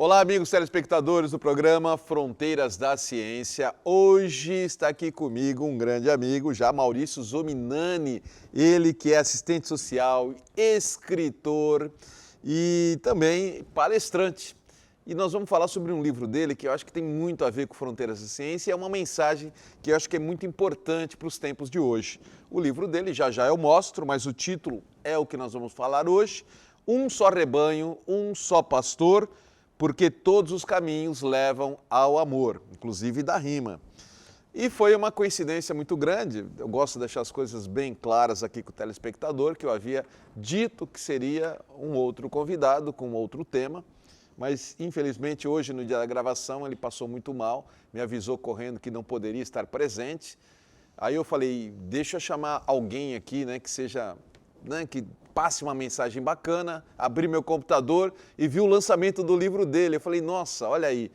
Olá, amigos telespectadores do programa Fronteiras da Ciência. Hoje está aqui comigo um grande amigo, já Maurício Zominani, ele que é assistente social, escritor e também palestrante. E nós vamos falar sobre um livro dele que eu acho que tem muito a ver com Fronteiras da Ciência e é uma mensagem que eu acho que é muito importante para os tempos de hoje. O livro dele já eu mostro, mas o título é o que nós vamos falar hoje. Um só rebanho, um só pastor, porque todos os caminhos levam ao amor, inclusive da rima. E foi uma coincidência muito grande, eu gosto de deixar as coisas bem claras aqui com o telespectador, que eu havia dito que seria um outro convidado com outro tema, mas infelizmente hoje, no dia da gravação, ele passou muito mal, me avisou correndo que não poderia estar presente. Aí eu falei, deixa eu chamar alguém aqui, que seja, que passe uma mensagem bacana, abri meu computador e vi o lançamento do livro dele. Eu falei, nossa, olha aí,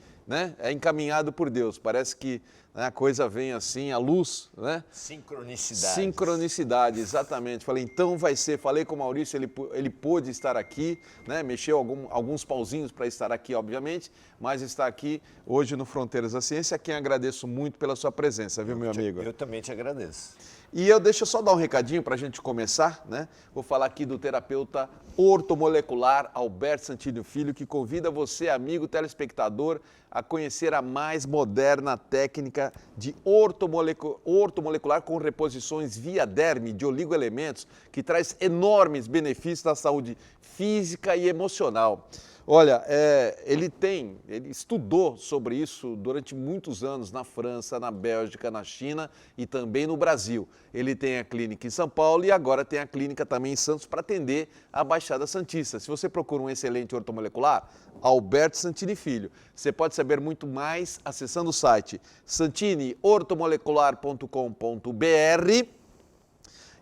é encaminhado por Deus, parece que a coisa vem assim, a luz, Sincronicidade. Sincronicidade, exatamente. Falei, então vai ser, falei com o Maurício, ele pôde estar aqui, mexeu alguns pauzinhos para estar aqui, obviamente, mas está aqui hoje no Fronteiras da Ciência, a quem agradeço muito pela sua presença, viu, meu amigo? Eu também te agradeço. E deixa eu só dar um recadinho para a gente começar, Vou falar aqui do terapeuta ortomolecular Alberto Santini Filho, que convida você, amigo telespectador, a conhecer a mais moderna técnica de ortomolecular com reposições via derme de oligoelementos, que traz enormes benefícios à saúde física e emocional. Olha, ele estudou sobre isso durante muitos anos na França, na Bélgica, na China e também no Brasil. Ele tem a clínica em São Paulo e agora tem a clínica também em Santos para atender a Baixada Santista. Se você procura um excelente ortomolecular, Alberto Santini Filho. Você pode saber muito mais acessando o site santineortomolecular.com.br.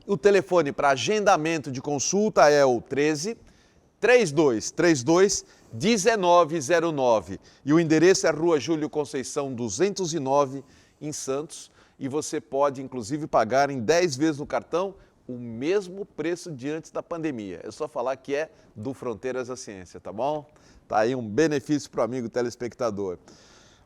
O telefone para agendamento de consulta é o 13-3232-1909 e o endereço é Rua Júlio Conceição 209 em Santos e você pode inclusive pagar em 10 vezes no cartão o mesmo preço de antes da pandemia. É só falar que é do Fronteiras da Ciência, tá bom? Tá aí um benefício para o amigo telespectador.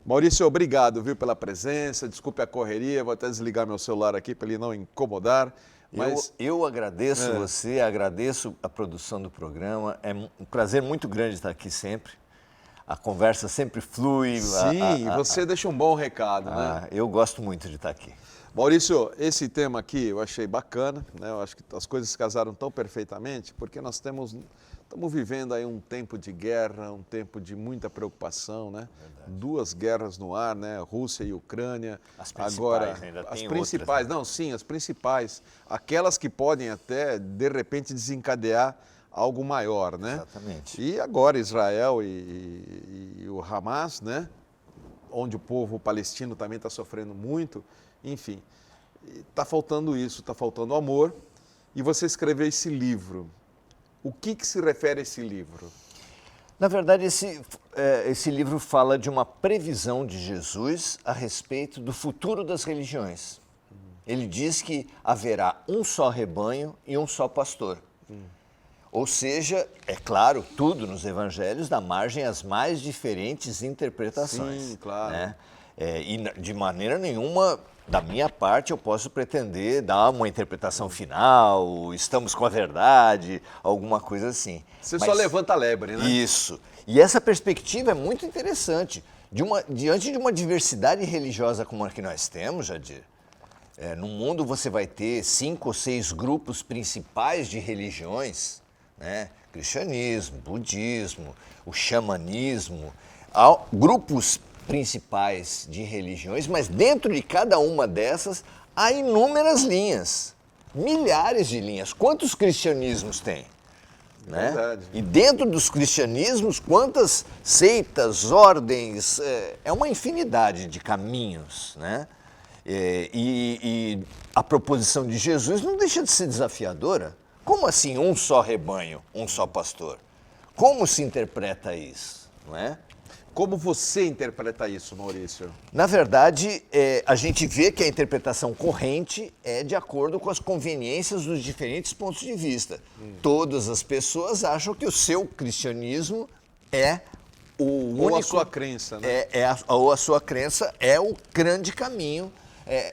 Maurício, obrigado, viu, pela presença, desculpe a correria, vou até desligar meu celular aqui para ele não incomodar. Mas eu agradeço você, agradeço a produção do programa, é um prazer muito grande estar aqui sempre, a conversa sempre flui. Sim, você deixa um bom recado, Eu gosto muito de estar aqui. Maurício, esse tema aqui eu achei bacana, eu acho que as coisas se casaram tão perfeitamente, porque nós estamos vivendo aí um tempo de guerra, um tempo de muita preocupação, Duas guerras no ar, Rússia e Ucrânia. As principais, agora, ainda tem as principais, outras, as principais, aquelas que podem até, de repente, desencadear algo maior, Exatamente. E agora Israel e o Hamas, onde o povo palestino também está sofrendo muito, enfim, está faltando isso, está faltando amor. E você escreveu esse livro. O que se refere a esse livro? Na verdade, esse livro fala de uma previsão de Jesus a respeito do futuro das religiões. Ele diz que haverá um só rebanho e um só pastor. Ou seja, é claro, tudo nos evangelhos dá margem às mais diferentes interpretações. Sim, claro. E de maneira nenhuma, da minha parte, eu posso pretender dar uma interpretação final, estamos com a verdade, alguma coisa assim. Você só levanta a lebre, Isso. E essa perspectiva é muito interessante. Diante de uma diversidade religiosa como a que nós temos, Jadir, no mundo você vai ter 5 ou 6 grupos principais de religiões, cristianismo, budismo, o xamanismo, grupos principais de religiões, mas dentro de cada uma dessas há inúmeras linhas, milhares de linhas. Quantos cristianismos tem? Verdade. E dentro dos cristianismos, quantas seitas, ordens, é uma infinidade de caminhos, E a proposição de Jesus não deixa de ser desafiadora. Como assim um só rebanho, um só pastor? Como se interpreta isso, não é? Como você interpreta isso, Maurício? Na verdade, a gente vê que a interpretação corrente é de acordo com as conveniências dos diferentes pontos de vista. Todas as pessoas acham que o seu cristianismo é Ou a sua crença, né? Ou a sua crença é o grande caminho,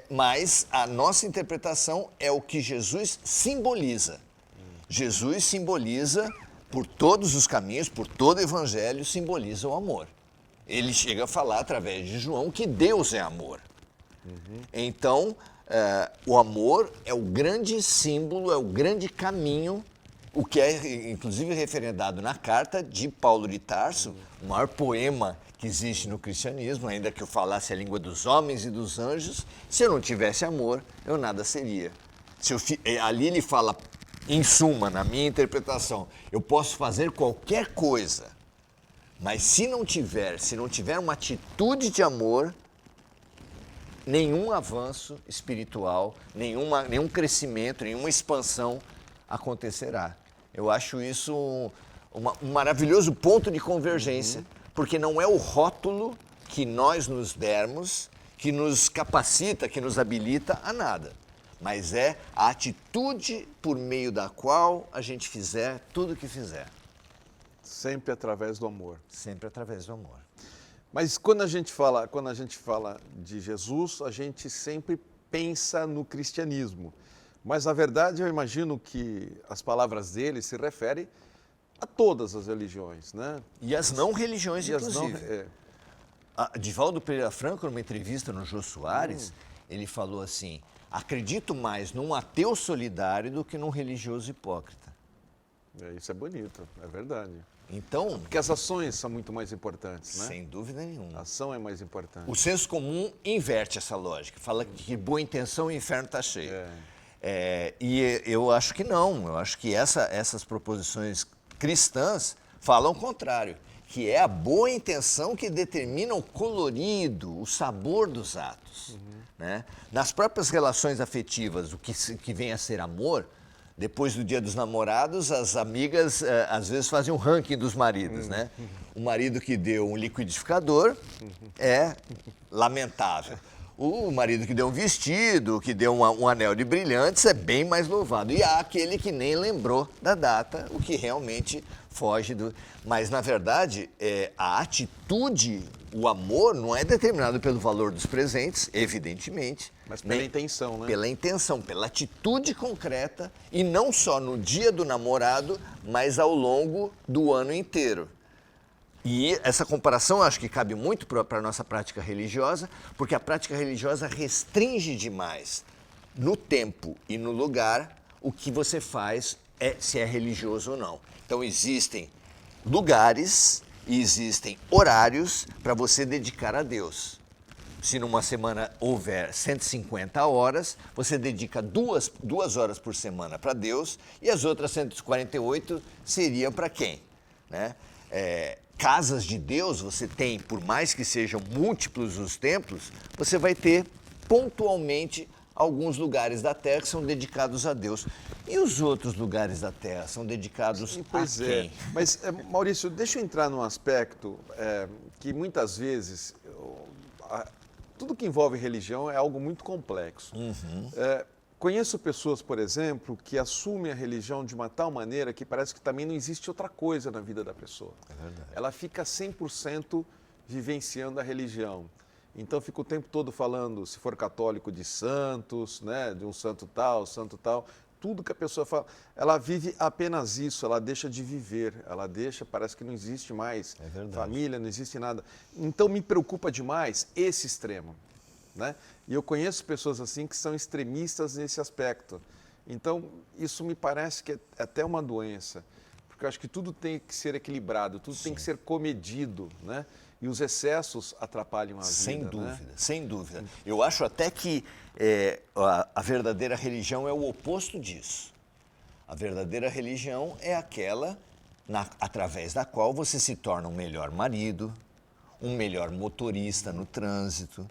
mas a nossa interpretação é o que Jesus simboliza. Jesus simboliza, por todos os caminhos, por todo o evangelho, simboliza o amor. Ele chega a falar, através de João, que Deus é amor. Então, o amor é o grande símbolo, é o grande caminho, o que é, inclusive, referendado na carta de Paulo de Tarso, o maior poema que existe no cristianismo, ainda que eu falasse a língua dos homens e dos anjos, se eu não tivesse amor, eu nada seria. Ali ele fala, em suma, na minha interpretação, eu posso fazer qualquer coisa, mas se não tiver uma atitude de amor, nenhum avanço espiritual, nenhum crescimento, nenhuma expansão acontecerá. Eu acho isso um maravilhoso ponto de convergência, porque não é o rótulo que nós nos dermos que nos capacita, que nos habilita a nada, mas é a atitude por meio da qual a gente fizer tudo o que fizer. Sempre através do amor. Sempre através do amor. Mas quando a gente fala de Jesus, a gente sempre pensa no cristianismo. Mas, na verdade, eu imagino que as palavras dele se referem a todas as religiões, né? E as não religiões, inclusive. Divaldo Pereira Franco, numa entrevista no Jô Soares, ele falou assim, acredito mais num ateu solidário do que num religioso hipócrita. Isso é bonito, é verdade. Então, porque as ações são muito mais importantes, né? Sem dúvida nenhuma. A ação é mais importante. O senso comum inverte essa lógica, fala que boa intenção o inferno está cheio. E eu acho que não, eu acho que essas proposições cristãs falam o contrário, que é a boa intenção que determina o colorido, o sabor dos atos. Né? Nas próprias relações afetivas, o que vem a ser amor, depois do Dia dos Namorados, as amigas às vezes fazem um ranking dos maridos, né? O marido que deu um liquidificador é lamentável. O marido que deu um vestido, que deu um anel de brilhantes é bem mais louvado. E há aquele que nem lembrou da data, o que realmente foge do... Mas, na verdade, a atitude, o amor, não é determinado pelo valor dos presentes, evidentemente. Mas pela intenção, né? Pela intenção, pela atitude concreta, e não só no dia do namorado, mas ao longo do ano inteiro. E essa comparação acho que cabe muito para a nossa prática religiosa, porque a prática religiosa restringe demais no tempo e no lugar o que você faz, se é religioso ou não. Então existem lugares e existem horários para você dedicar a Deus. Se numa semana houver 150 horas, você dedica duas horas por semana para Deus e as outras 148 seriam para quem? Né? Casas de Deus você tem, por mais que sejam múltiplos os templos, você vai ter pontualmente alguns lugares da terra que são dedicados a Deus. E os outros lugares da terra são dedicados a quem? Mas, Maurício, deixa eu entrar num aspecto que muitas vezes tudo que envolve religião é algo muito complexo. Conheço pessoas, por exemplo, que assumem a religião de uma tal maneira que parece que também não existe outra coisa na vida da pessoa. É verdade. Ela fica 100% vivenciando a religião. Então fica o tempo todo falando, se for católico, de santos, né, de um santo tal. Tudo que a pessoa fala, ela vive apenas isso, ela deixa de viver, parece que não existe mais família, não existe nada. Então me preocupa demais esse extremo. Né? E eu conheço pessoas assim que são extremistas nesse aspecto. Então, isso me parece que é até uma doença, porque eu acho que tudo tem que ser equilibrado, tudo tem que ser comedido, né? E os excessos atrapalham a vida. Sem dúvida, né? Sem dúvida. Eu acho até que a verdadeira religião é o oposto disso. A verdadeira religião é aquela através da qual você se torna um melhor marido, um melhor motorista no trânsito,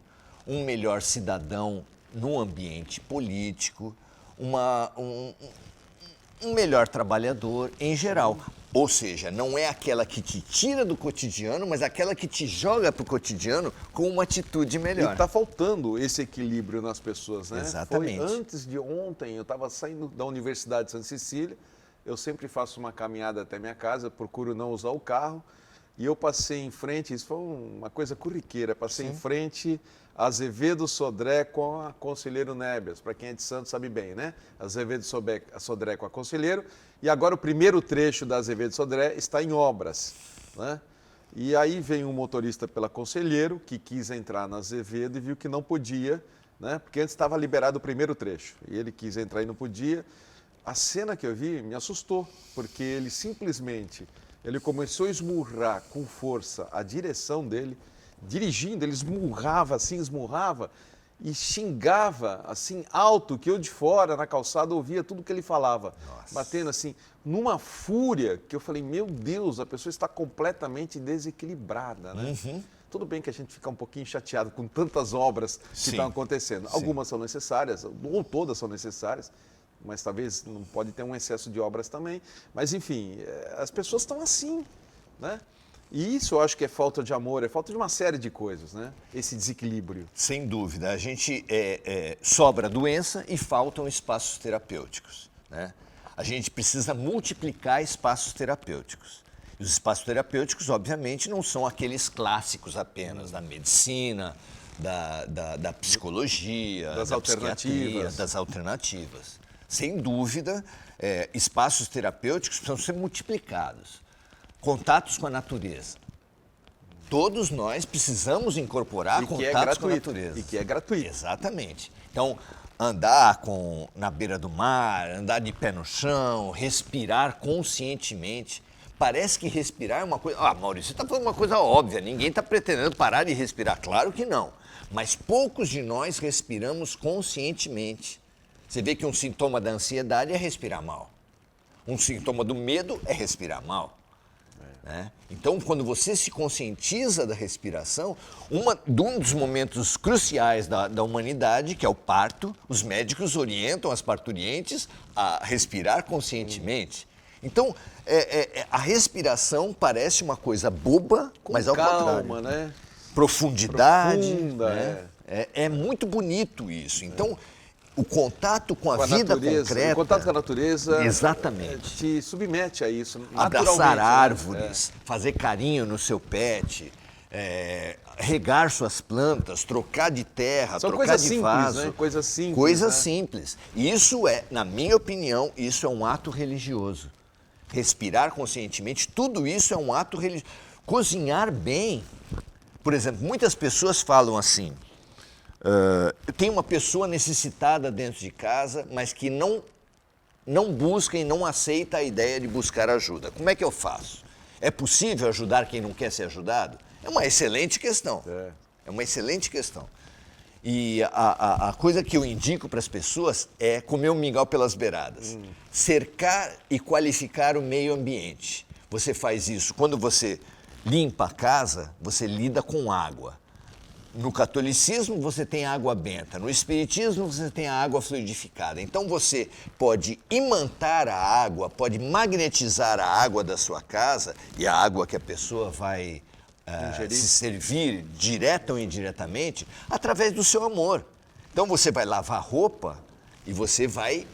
um melhor cidadão no ambiente político, um melhor trabalhador em geral. Ou seja, não é aquela que te tira do cotidiano, mas aquela que te joga para o cotidiano com uma atitude melhor. E está faltando esse equilíbrio nas pessoas, né? Exatamente. Foi antes de ontem, eu estava saindo da Universidade de Santa Cecília, eu sempre faço uma caminhada até minha casa, procuro não usar o carro, e eu passei em frente, isso foi uma coisa corriqueira, passei em frente a Azevedo Sodré com a Conselheiro Nébias, para quem é de Santos sabe bem, né? Azevedo Sodré com a Conselheiro, e agora o primeiro trecho da Azevedo Sodré está em obras, né? E aí vem um motorista pela Conselheiro, que quis entrar na Azevedo e viu que não podia, né? Porque antes estava liberado o primeiro trecho, e ele quis entrar e não podia. A cena que eu vi me assustou, porque ele simplesmente, ele começou a esmurrar com força a direção dele, dirigindo, ele esmurrava e xingava assim alto, que eu de fora na calçada ouvia tudo que ele falava. Nossa. Batendo assim, numa fúria que eu falei, meu Deus, a pessoa está completamente desequilibrada, né? Tudo bem que a gente fica um pouquinho chateado com tantas obras que estão acontecendo. Algumas são necessárias, ou todas são necessárias, mas talvez não pode ter um excesso de obras também. Mas, enfim, as pessoas estão assim, né? E isso eu acho que é falta de amor, é falta de uma série de coisas, né? Esse desequilíbrio. Sem dúvida. A gente sobra doença e faltam espaços terapêuticos, né? A gente precisa multiplicar espaços terapêuticos. E os espaços terapêuticos, obviamente, não são aqueles clássicos apenas da medicina, da psicologia, das alternativas. Das alternativas. Sem dúvida, espaços terapêuticos precisam ser multiplicados. Contatos com a natureza. Todos nós precisamos incorporar contatos com a natureza. E que é gratuito. Exatamente. Então, andar na beira do mar, andar de pé no chão, respirar conscientemente. Parece que respirar é uma coisa... Maurício, você está falando uma coisa óbvia, ninguém está pretendendo parar de respirar. Claro que não. Mas poucos de nós respiramos conscientemente. Você vê que um sintoma da ansiedade é respirar mal. Um sintoma do medo é respirar mal. Né? Então, quando você se conscientiza da respiração, um dos momentos cruciais da humanidade, que é o parto, os médicos orientam as parturientes a respirar conscientemente. Então, a respiração parece uma coisa boba, mas ao contrário. Né? Profundidade. Profunda, né? É muito bonito isso. Então, o contato com a vida concreta... O contato com a natureza... Exatamente. Te submete a isso, abraçar árvores, fazer carinho no seu pet, regar suas plantas, trocar de terra, trocar de vaso. Né? Coisas simples. Coisas simples. Isso na minha opinião, isso é um ato religioso. Respirar conscientemente, tudo isso é um ato religioso. Cozinhar bem. Por exemplo, muitas pessoas falam assim... tem uma pessoa necessitada dentro de casa, mas que não busca e não aceita a ideia de buscar ajuda. Como é que eu faço? É possível ajudar quem não quer ser ajudado? É uma excelente questão. É uma excelente questão. E a coisa que eu indico para as pessoas é comer um mingau pelas beiradas. Cercar e qualificar o meio ambiente. Você faz isso quando você limpa a casa, você lida com água. No catolicismo você tem a água benta, no espiritismo você tem a água fluidificada. Então você pode imantar a água, pode magnetizar a água da sua casa e a água que a pessoa vai se servir, direta ou indiretamente, através do seu amor. Então você vai lavar roupa e você vai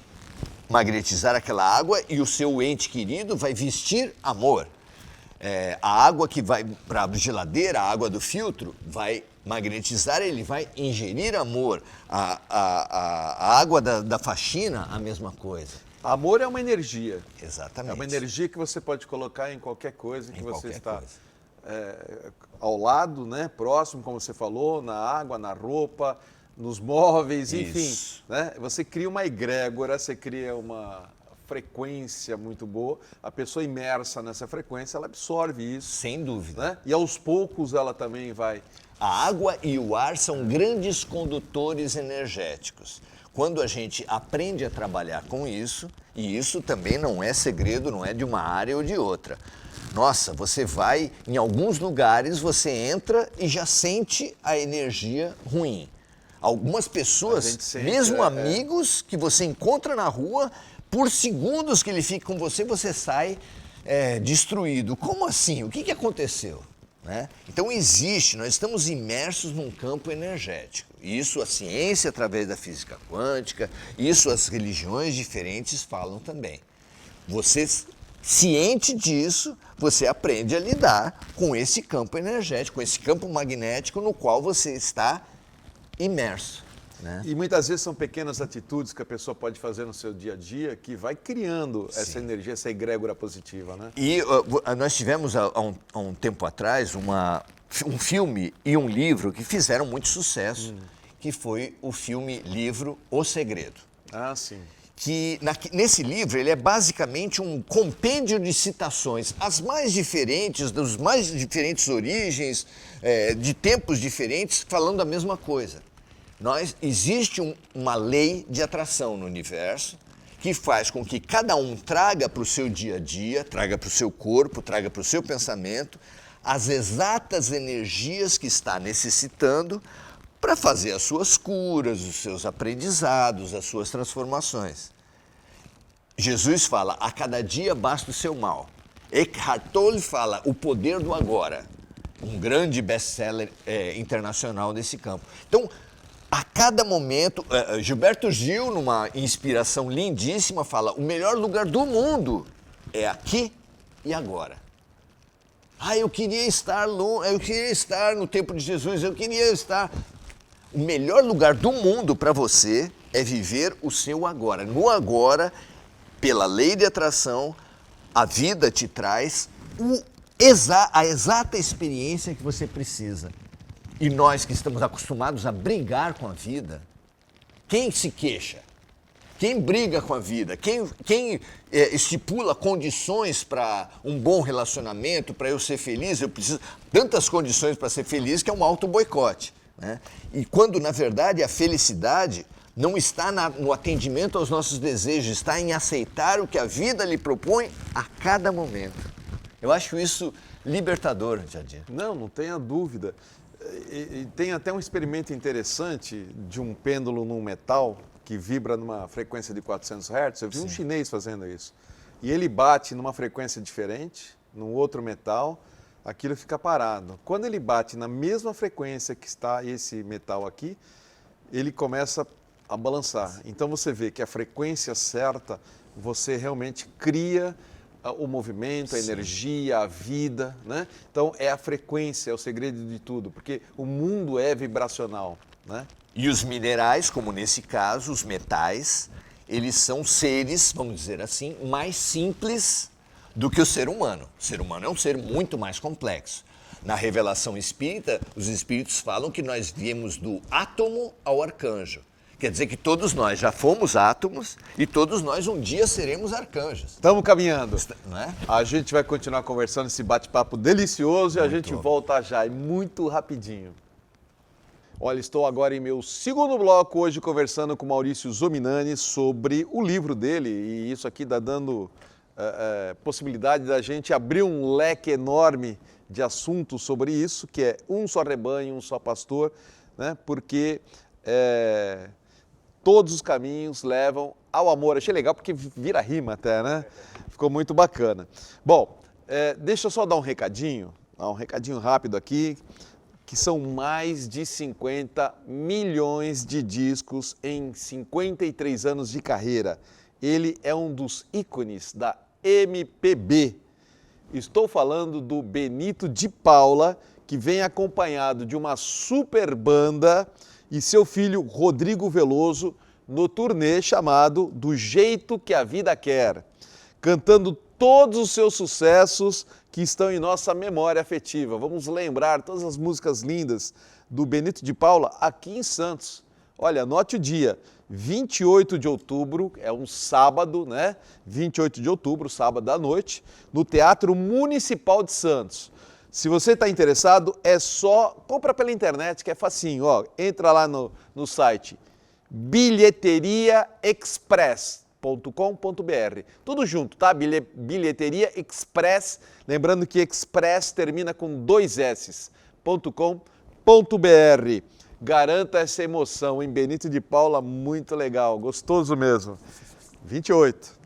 magnetizar aquela água e o seu ente querido vai vestir amor. A água que vai para a geladeira, a água do filtro, vai magnetizar, ele vai ingerir amor. A água da faxina, a mesma coisa. Amor é uma energia. Exatamente. É uma energia que você pode colocar em qualquer coisa que você está ao lado, né, próximo, como você falou, na água, na roupa, nos móveis, enfim. Né? Você cria uma egrégora, você cria uma frequência muito boa, a pessoa imersa nessa frequência, ela absorve isso. Sem dúvida. Né? E aos poucos ela também vai... A água e o ar são grandes condutores energéticos. Quando a gente aprende a trabalhar com isso, e isso também não é segredo, não é de uma área ou de outra. Nossa, você vai, em alguns lugares, você entra e já sente a energia ruim. Algumas pessoas, mesmo amigos que você encontra na rua, por segundos que ele fica com você, você sai destruído. Como assim? O que aconteceu? Né? Então nós estamos imersos num campo energético. Isso a ciência, através da física quântica, isso as religiões diferentes falam também. Você ciente disso, você aprende a lidar com esse campo energético, com esse campo magnético no qual você está imerso. Né? E muitas vezes são pequenas atitudes que a pessoa pode fazer no seu dia a dia que vai criando essa energia, essa egrégora positiva, né? E nós tivemos há um tempo atrás um filme e um livro que fizeram muito sucesso, que foi o filme-livro O Segredo. Ah, sim. Que nesse livro ele é basicamente um compêndio de citações, as mais diferentes, das mais diferentes origens, de tempos diferentes, falando a mesma coisa. Existe uma lei de atração no universo que faz com que cada um traga para o seu dia a dia, traga para o seu corpo, traga para o seu pensamento, as exatas energias que está necessitando para fazer as suas curas, os seus aprendizados, as suas transformações. Jesus fala, a cada dia basta o seu mal. Eckhart Tolle fala, o poder do agora. Um grande best-seller internacional desse campo. Então, a cada momento, Gilberto Gil, numa inspiração lindíssima, fala, o melhor lugar do mundo é aqui e agora. Eu queria estar no tempo de Jesus, eu queria estar... O melhor lugar do mundo para você é viver o seu agora. No agora, pela lei de atração, a vida te traz a exata experiência que você precisa. E nós que estamos acostumados a brigar com a vida, quem se queixa? Quem briga com a vida? Quem estipula condições para um bom relacionamento, para eu ser feliz? Eu preciso tantas condições para ser feliz que é um auto-boicote. Né? E quando, na verdade, a felicidade não está no atendimento aos nossos desejos, está em aceitar o que a vida lhe propõe a cada momento. Eu acho isso libertador, Jadir. Não tenha dúvida. E tem até um experimento interessante de um pêndulo num metal que vibra numa frequência de 400 Hz. Eu vi um chinês fazendo isso. E ele bate numa frequência diferente, num outro metal, aquilo fica parado. Quando ele bate na mesma frequência que está esse metal aqui, ele começa a balançar. Então você vê que a frequência certa, você realmente cria o movimento, a energia, a vida, né? Então é a frequência, é o segredo de tudo, porque o mundo é vibracional, né? E os minerais, como nesse caso, os metais, eles são seres, vamos dizer assim, mais simples do que o ser humano. O ser humano é um ser muito mais complexo. Na revelação espírita, os espíritos falam que nós viemos do átomo ao arcanjo. Quer dizer que todos nós já fomos átomos e todos nós um dia seremos arcanjos. Estamos caminhando. Não é? A gente vai continuar conversando esse bate-papo delicioso e a gente volta já, e muito rapidinho. Olha, estou agora em meu segundo bloco hoje conversando com Maurício Zominani sobre o livro dele, e isso aqui está dando possibilidade da gente abrir um leque enorme de assuntos sobre isso, que é um só rebanho, um só pastor, né? Porque todos os caminhos levam ao amor. Achei legal porque vira rima até, né? Ficou muito bacana. Bom, deixa eu só dar um recadinho rápido aqui, que são mais de 50 milhões de discos em 53 anos de carreira. Ele é um dos ícones da MPB. Estou falando do Benito de Paula, que vem acompanhado de uma super banda e seu filho Rodrigo Veloso no turnê chamado Do Jeito que a Vida Quer, cantando todos os seus sucessos que estão em nossa memória afetiva. Vamos lembrar todas as músicas lindas do Benito de Paula aqui em Santos. Olha, anote o dia, 28 de outubro, é um sábado, né? 28 de outubro, sábado à noite, no Teatro Municipal de Santos. Se você está interessado, é só compra pela internet, que é facinho. Ó, entra lá no site bilheteriaexpress.com.br. Tudo junto, tá? Bilheteria Express. Lembrando que Express termina com 2 S.com.br. Garanta essa emoção em Benito de Paula, muito legal, gostoso mesmo. 28.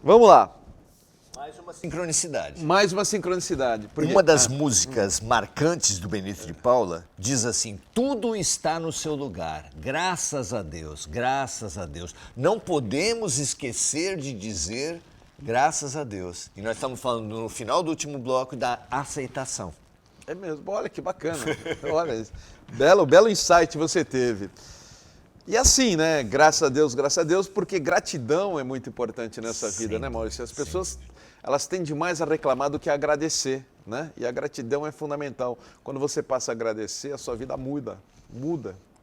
Vamos lá. Mais uma sincronicidade. Mais uma sincronicidade. Uma das músicas marcantes do Benito de Paula diz assim: tudo está no seu lugar, graças a Deus, graças a Deus. Não podemos esquecer de dizer Graças a Deus. E nós estamos falando no final do último bloco da aceitação. É mesmo, olha que bacana. Olha, belo insight você teve. E assim, né? Graças a Deus, porque gratidão é muito importante nessa vida, né, Maurício? As pessoas, elas tendem mais a reclamar do que a agradecer, né? E a gratidão é fundamental. Quando você passa a agradecer, a sua vida muda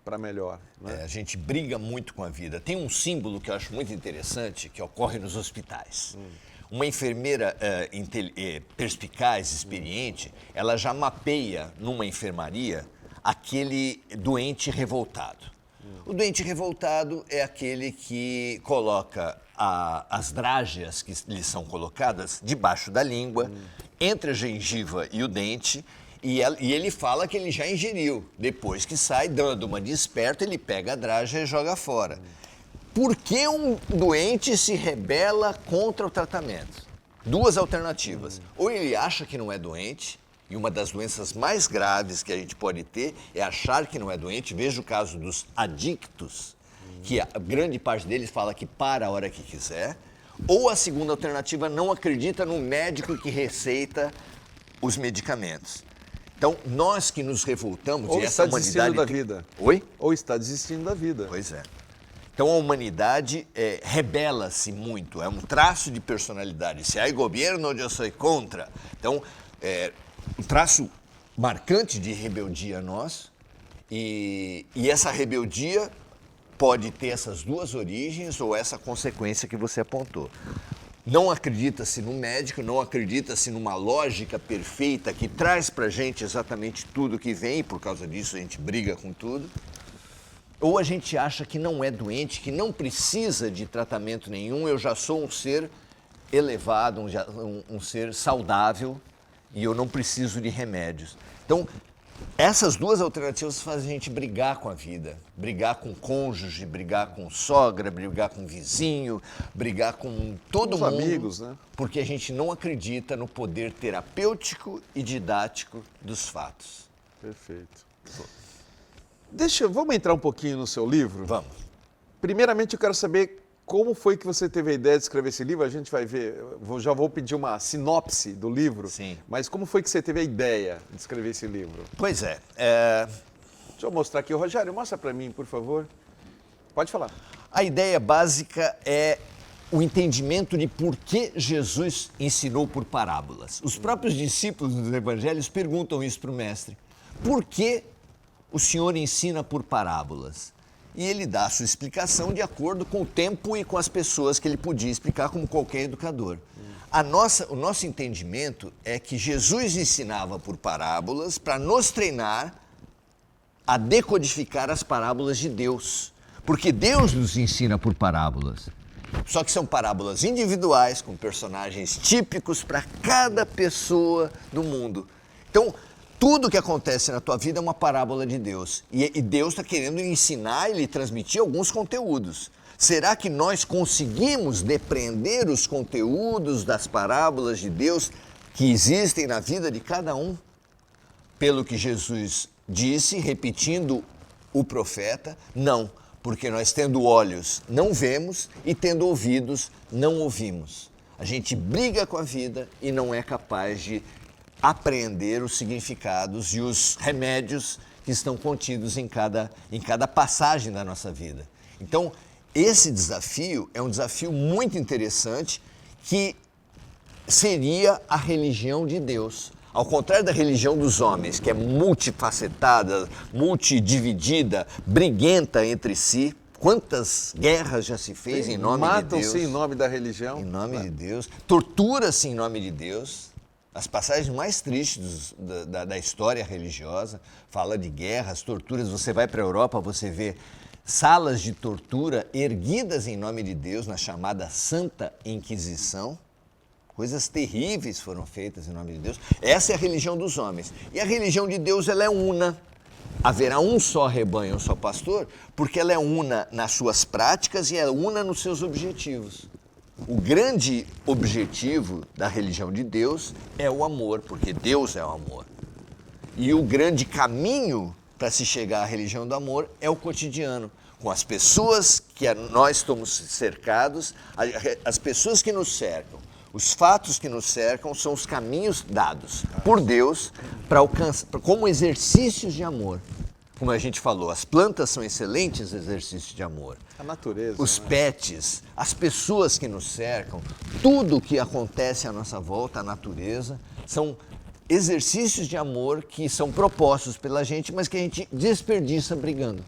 para melhor, né? A gente briga muito com a vida. Tem um símbolo que eu acho muito interessante que ocorre nos hospitais. Uma enfermeira perspicaz, experiente, ela já mapeia numa enfermaria aquele doente revoltado. O doente revoltado é aquele que coloca as drágeas que lhe são colocadas debaixo da língua, entre a gengiva e o dente, e ele fala que ele já ingeriu. Depois que sai, dando uma desperta, ele pega a drágea e joga fora. Por que um doente se rebela contra o tratamento? Duas alternativas. Ou ele acha que não é doente, e uma das doenças mais graves que a gente pode ter é achar que não é doente. Veja o caso dos adictos, que a grande parte deles fala que para a hora que quiser. Ou a segunda alternativa, não acredita no médico que receita os medicamentos. Então, nós que nos revoltamos... Ou e está essa desistindo da vida. Oi? Ou está desistindo da vida. Pois é. Então, a humanidade rebela-se muito, é um traço de personalidade. Se há governo, eu sou contra. Então, um traço marcante de rebeldia nosso, e essa rebeldia pode ter essas duas origens ou essa consequência que você apontou. Não acredita-se no médico, não acredita-se numa lógica perfeita que traz pra gente exatamente tudo que vem, e por causa disso a gente briga com tudo. Ou a gente acha que não é doente, que não precisa de tratamento nenhum, eu já sou um ser elevado, um ser saudável, e eu não preciso de remédios. Então, essas duas alternativas fazem a gente brigar com a vida, brigar com o cônjuge, brigar com sogra, brigar com o vizinho, brigar com todo mundo. Os amigos, né? Porque a gente não acredita no poder terapêutico e didático dos fatos. Perfeito. Vamos entrar um pouquinho no seu livro? Vamos. Primeiramente, eu quero saber como foi que você teve a ideia de escrever esse livro. A gente vai ver, já vou pedir uma sinopse do livro. Sim. Mas como foi que você teve a ideia de escrever esse livro? Pois é. Deixa eu mostrar aqui. Rogério, mostra para mim, por favor. Pode falar. A ideia básica é o entendimento de por que Jesus ensinou por parábolas. Os próprios discípulos dos evangelhos perguntam isso para o mestre. Por que o Senhor ensina por parábolas? E ele dá a sua explicação de acordo com o tempo e com as pessoas que ele podia explicar, como qualquer educador. O nosso entendimento é que Jesus ensinava por parábolas para nos treinar a decodificar as parábolas de Deus. Porque Deus nos ensina por parábolas. Só que são parábolas individuais, com personagens típicos para cada pessoa do mundo. Então, tudo que acontece na tua vida é uma parábola de Deus. E Deus está querendo ensinar e lhe transmitir alguns conteúdos. Será que nós conseguimos depreender os conteúdos das parábolas de Deus que existem na vida de cada um? Pelo que Jesus disse, repetindo o profeta, não. Porque nós, tendo olhos, não vemos, e tendo ouvidos, não ouvimos. A gente briga com a vida e não é capaz de apreender os significados e os remédios que estão contidos em cada passagem da nossa vida. Então, esse desafio é um desafio muito interessante, que seria a religião de Deus. Ao contrário da religião dos homens, que é multifacetada, multidividida, briguenta entre si. Quantas guerras já se fez em nome de Deus? Matam-se em nome da religião. Em nome de Deus. Tortura-se em nome de Deus. As passagens mais tristes da história religiosa fala de guerras, torturas. Você vai para a Europa, você vê salas de tortura erguidas em nome de Deus, na chamada Santa Inquisição. Coisas terríveis foram feitas em nome de Deus. Essa é a religião dos homens. E a religião de Deus, ela é una. Haverá um só rebanho, um só pastor, porque ela é una nas suas práticas e é una nos seus objetivos. O grande objetivo da religião de Deus é o amor, porque Deus é o amor. E o grande caminho para se chegar à religião do amor é o cotidiano. com as pessoas que nós estamos cercados, as pessoas que nos cercam, os fatos que nos cercam são os caminhos dados por Deus para alcançar, como exercícios de amor. Como a gente falou, as plantas são excelentes exercícios de amor. A natureza. Os né? pets, as pessoas que nos cercam, tudo que acontece à nossa volta, a natureza, são exercícios de amor que são propostos pela gente, mas que a gente desperdiça brigando.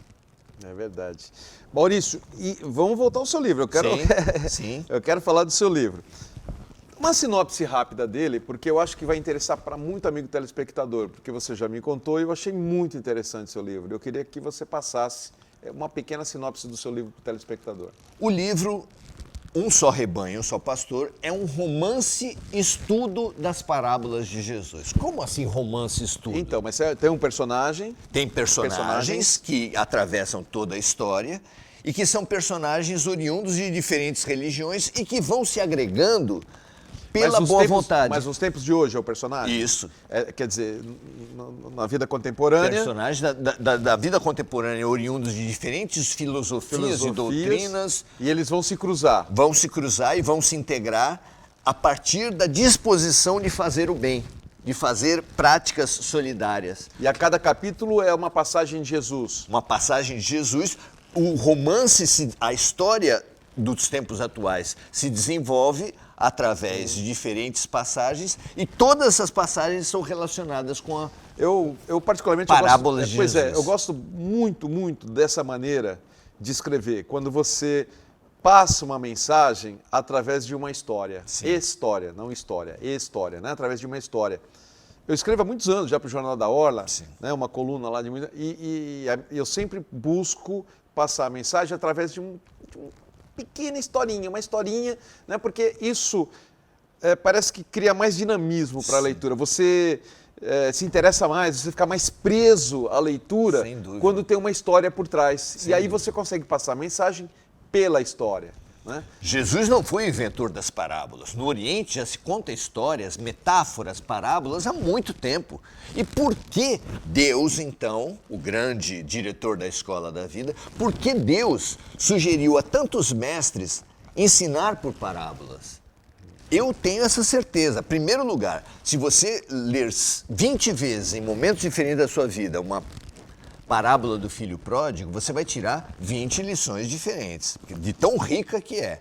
É verdade. Maurício, e vamos voltar ao seu livro. Eu quero, Sim. eu quero falar do seu livro. Uma sinopse rápida dele, porque eu acho que vai interessar para muito amigo telespectador, porque você já me contou e eu achei muito interessante o seu livro. Eu queria que você passasse uma pequena sinopse do seu livro para o telespectador. O livro Um Só Rebanho, Um Só Pastor é um romance-estudo das parábolas de Jesus. Como assim romance-estudo? Então, mas tem um personagem... Tem personagens que atravessam toda a história e que são personagens oriundos de diferentes religiões e que vão se agregando pela boa vontade. Mas nos tempos de hoje é o personagem? Isso. Quer dizer, na vida contemporânea... Personagens da vida contemporânea oriundos de diferentes filosofias e doutrinas. E eles vão se cruzar. Vão se cruzar e vão se integrar a partir da disposição de fazer o bem, de fazer práticas solidárias. E a cada capítulo é uma passagem de Jesus. Uma passagem de Jesus. O romance, a história dos tempos atuais se desenvolve através de diferentes passagens e todas essas passagens são relacionadas com a Eu particularmente... parábolas de Jesus. Pois é, eu gosto muito, muito dessa maneira de escrever, quando você passa uma mensagem através de uma história. Sim. História, não história, história, né? Através de uma história. Eu escrevo há muitos anos já para o Jornal da Orla, né? Uma coluna lá de muita... E eu sempre busco passar a mensagem através de uma pequena historinha, uma historinha, né? Porque isso parece que cria mais dinamismo para a leitura. Você se interessa mais, você fica mais preso à leitura quando tem uma história por trás. E aí você consegue passar a mensagem pela história. Né? Jesus não foi o inventor das parábolas. No Oriente já se conta histórias, metáforas, parábolas há muito tempo. E por que Deus, então, o grande diretor da escola da vida, por que Deus sugeriu a tantos mestres ensinar por parábolas? Eu tenho essa certeza. Em primeiro lugar, se você ler 20 vezes em momentos diferentes da sua vida uma parábola do filho pródigo, você vai tirar 20 lições diferentes, de tão rica que é.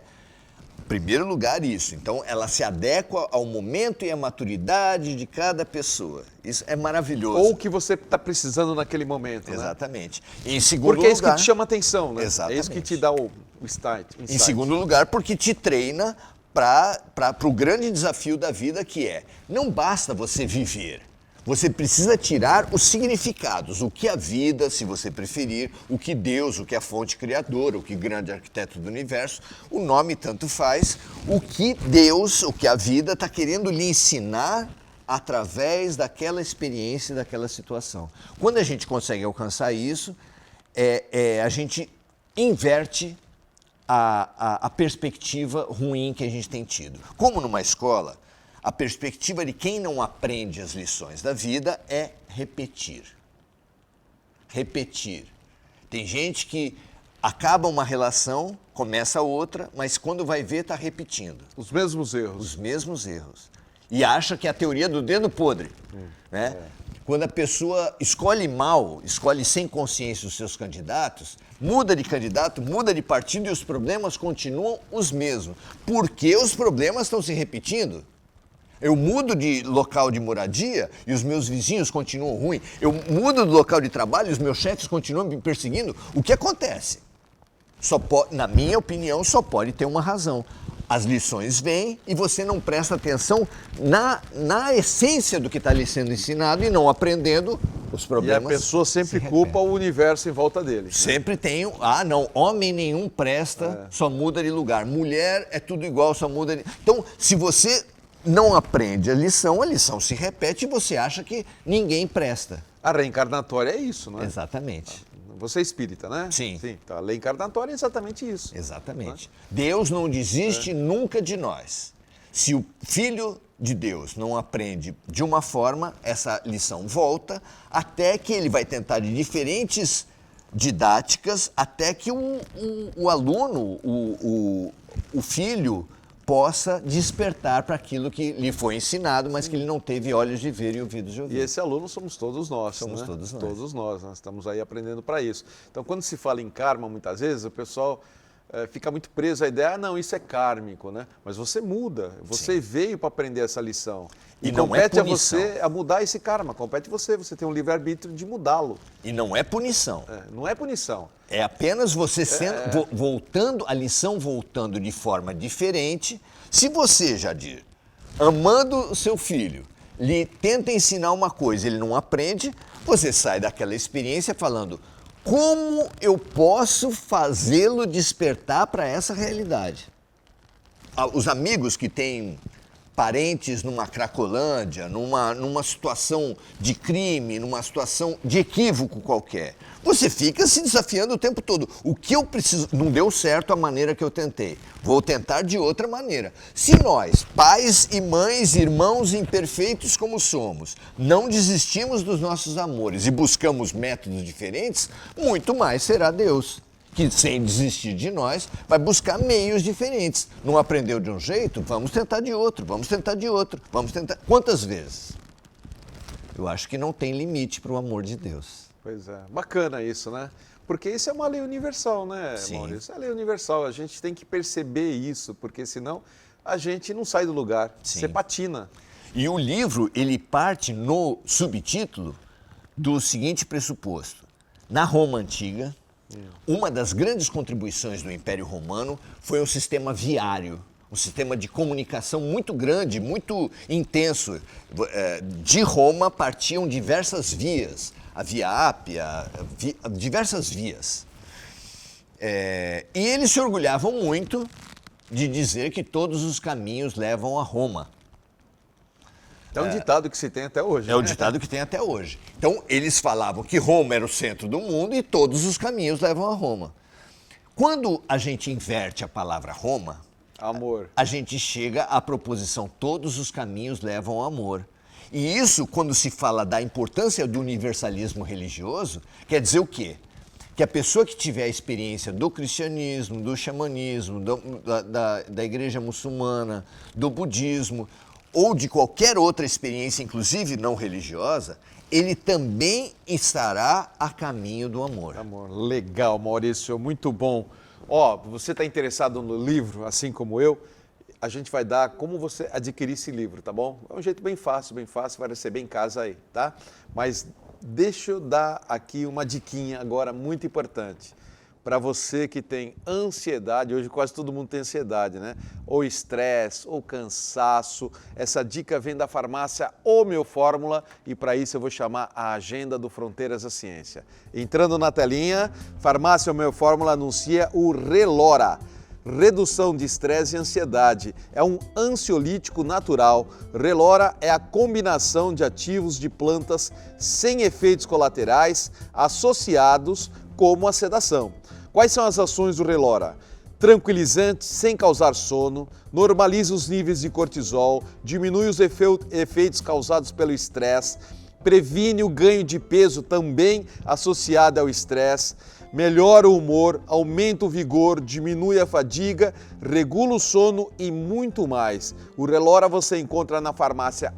Em primeiro lugar, isso. Então, ela se adequa ao momento e à maturidade de cada pessoa. Isso é maravilhoso. Ou o que você está precisando naquele momento. Exatamente. Né? Em segundo porque lugar, é isso que te chama atenção, né? Exatamente. É isso que te dá o insight. Em segundo lugar, porque te treina para o grande desafio da vida, que é, não basta você viver. Você precisa tirar os significados, o que a vida, se você preferir, o que Deus, o que a fonte criadora, o que grande arquiteto do universo, o nome tanto faz, o que Deus, o que a vida está querendo lhe ensinar através daquela experiência, daquela situação. Quando a gente consegue alcançar isso, a gente inverte a perspectiva ruim que a gente tem tido. Como numa escola, a perspectiva de quem não aprende as lições da vida é repetir. Repetir. Tem gente que acaba uma relação, começa outra, mas quando vai ver está repetindo. Os mesmos erros. Os mesmos erros. E acha que é a teoria do dedo podre. Né? Quando a pessoa escolhe mal, escolhe sem consciência os seus candidatos, muda de candidato, muda de partido e os problemas continuam os mesmos. Porque os problemas estão se repetindo. Eu mudo de local de moradia e os meus vizinhos continuam ruins. Eu mudo de local de trabalho e os meus chefes continuam me perseguindo. O que acontece? Na minha opinião, só pode ter uma razão. As lições vêm e você não presta atenção na essência do que está lhe sendo ensinado e não aprendendo os problemas. E a pessoa sempre culpa o universo em volta dele. Sempre tem, não, homem nenhum presta, só muda de lugar. Mulher é tudo igual, só muda de... Então, se você não aprende a lição se repete e você acha que ninguém presta. A reencarnatória é isso, não é? Exatamente. Você é espírita, né? Sim. Então, a lei encarnatória é exatamente isso. Exatamente. Deus não desiste nunca de nós. Se o Filho de Deus não aprende de uma forma, essa lição volta, até que ele vai tentar de diferentes didáticas até que o aluno, o filho, possa despertar para aquilo que lhe foi ensinado, mas que ele não teve olhos de ver e ouvidos de ouvir. E esse aluno somos todos nós, Somos né? todos nós. Todos nós estamos aí aprendendo para isso. Então, quando se fala em karma, muitas vezes, o pessoal fica muito preso à ideia, não, isso é kármico, né? Mas você muda, você veio para aprender essa lição. E E não compete é a punição. você a mudar esse karma, compete você tem um livre-arbítrio de mudá-lo. E não é punição. Não é punição. É apenas você sendo, voltando, a lição voltando de forma diferente. Se você, Jadir, amando o seu filho, lhe tenta ensinar uma coisa, ele não aprende, você sai daquela experiência falando, como eu posso fazê-lo despertar para essa realidade? Os amigos que têm parentes numa Cracolândia, numa situação de crime, numa situação de equívoco qualquer. Você fica se desafiando o tempo todo. O que eu preciso... Não deu certo a maneira que eu tentei. Vou tentar de outra maneira. Se nós, pais e mães, irmãos imperfeitos como somos, não desistimos dos nossos amores e buscamos métodos diferentes, muito mais será Deus, que sem desistir de nós, vai buscar meios diferentes. Não aprendeu de um jeito? Vamos tentar de outro, vamos tentar de outro, vamos tentar... Quantas vezes? Eu acho que não tem limite para o amor de Deus. Pois é, bacana isso, né? Porque isso é uma lei universal, né, Sim. Maurício? É a lei universal, a gente tem que perceber isso, porque senão a gente não sai do lugar, Sim. você patina. E o livro, ele parte no subtítulo do seguinte pressuposto. Na Roma Antiga, uma das grandes contribuições do Império Romano foi um sistema viário, um sistema de comunicação muito grande, muito intenso. De Roma partiam diversas vias, a Via Ápia, diversas vias. E eles se orgulhavam muito de dizer que todos os caminhos levam a Roma. É um ditado que se tem até hoje. É o ditado que tem até hoje. Então, eles falavam que Roma era o centro do mundo e todos os caminhos levam a Roma. Quando a gente inverte a palavra Roma, Amor. a gente chega à proposição todos os caminhos levam ao amor. E isso, quando se fala da importância do universalismo religioso, quer dizer o quê? Que a pessoa que tiver a experiência do cristianismo, do xamanismo, da igreja muçulmana, do budismo, ou de qualquer outra experiência, inclusive não religiosa, ele também estará a caminho do amor. Amor, legal, Maurício, muito bom. Ó, você está interessado no livro, assim como eu, a gente vai dar como você adquirir esse livro, tá bom? É um jeito bem fácil, vai receber em casa aí, tá? Mas deixa eu dar aqui uma diquinha agora muito importante. Para você que tem ansiedade, hoje quase todo mundo tem ansiedade, né? Ou estresse, ou cansaço. Essa dica vem da farmácia Homeofórmula e para isso eu vou chamar a agenda do Fronteiras da Ciência. Entrando na telinha, farmácia Homeofórmula anuncia o Relora. Redução de estresse e ansiedade. É um ansiolítico natural. Relora é a combinação de ativos de plantas sem efeitos colaterais associados como a sedação. Quais são as ações do Relora? Tranquilizante sem causar sono, normaliza os níveis de cortisol, diminui os efeitos causados pelo estresse, previne o ganho de peso também associado ao estresse, melhora o humor, aumenta o vigor, diminui a fadiga, regula o sono e muito mais. O Relora você encontra na farmácia